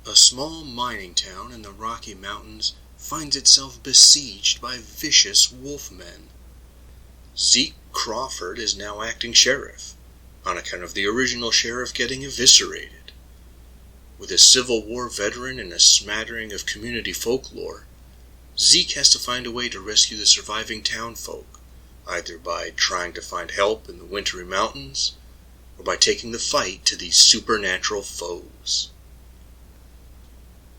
A small mining town in the Rocky Mountains finds itself besieged by vicious wolfmen. Zeke Crawford is now acting sheriff, on account of the original sheriff getting eviscerated. With a Civil War veteran and a smattering of community folklore, Zeke has to find a way to rescue the surviving townfolk, either by trying to find help in the wintry mountains, or by taking the fight to these supernatural foes.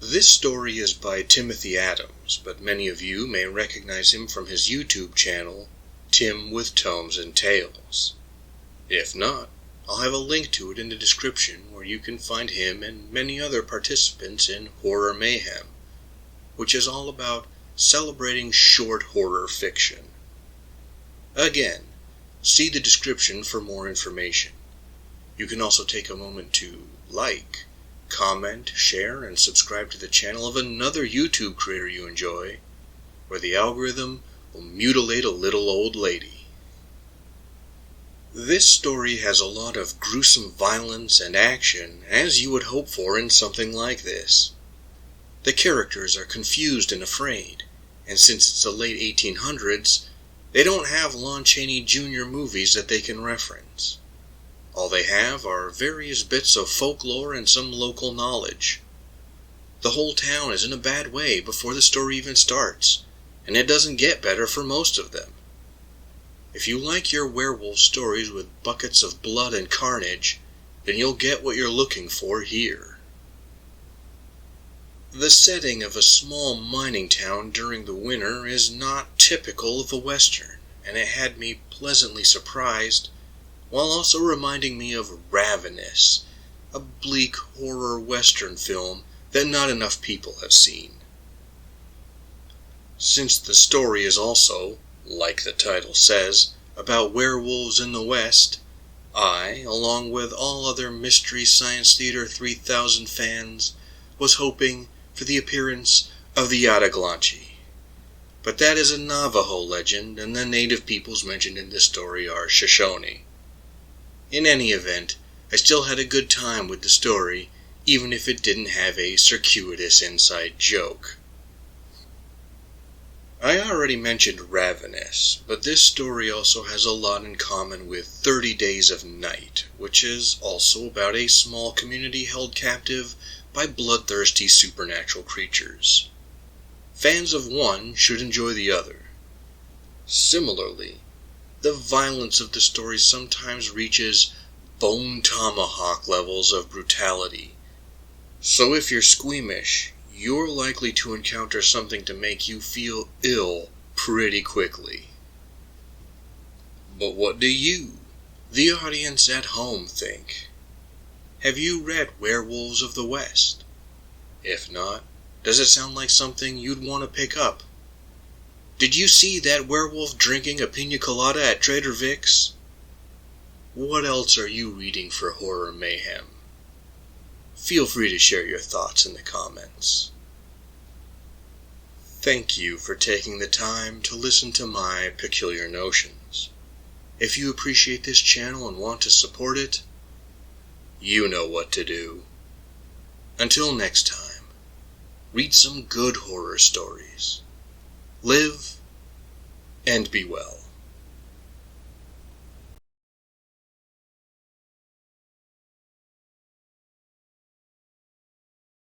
This story is by Timothy Adams, but many of you may recognize him from his YouTube channel, Tim with Tomes and Tales. If not, I'll have a link to it in the description where you can find him and many other participants in Horror Mayhem, which is all about celebrating short horror fiction. Again, see the description for more information. You can also take a moment to like, comment, share, and subscribe to the channel of another YouTube creator you enjoy, where the algorithm will mutilate a little old lady. This story has a lot of gruesome violence and action, as you would hope for in something like this. The characters are confused and afraid, and since it's the late 1800s, they don't have Lon Chaney Jr. movies that they can reference. All they have are various bits of folklore and some local knowledge. The whole town is in a bad way before the story even starts, and it doesn't get better for most of them. If you like your werewolf stories with buckets of blood and carnage, then you'll get what you're looking for here. The setting of a small mining town during the winter is not typical of a western, and it had me pleasantly surprised, while also reminding me of Ravenous, a bleak horror western film that not enough people have seen. Since the story is also, like the title says, about werewolves in the West, I, along with all other Mystery Science Theater 3000 fans, was hoping for the appearance of the Yataglanchi. But that is a Navajo legend, and the native peoples mentioned in this story are Shoshone. In any event, I still had a good time with the story, even if it didn't have a circuitous inside joke. I already mentioned Ravenous, but this story also has a lot in common with 30 Days of Night, which is also about a small community held captive by bloodthirsty supernatural creatures. Fans of one should enjoy the other. Similarly, the violence of the story sometimes reaches bone tomahawk levels of brutality. So if you're squeamish, you're likely to encounter something to make you feel ill pretty quickly. But what do you, the audience at home, think? Have you read Werewolves of the West? If not, does it sound like something you'd want to pick up? Did you see that werewolf drinking a pina colada at Trader Vic's? What else are you reading for Horror Mayhem? Feel free to share your thoughts in the comments. Thank you for taking the time to listen to my peculiar notions. If you appreciate this channel and want to support it, you know what to do. Until next time, read some good horror stories. Live and be well.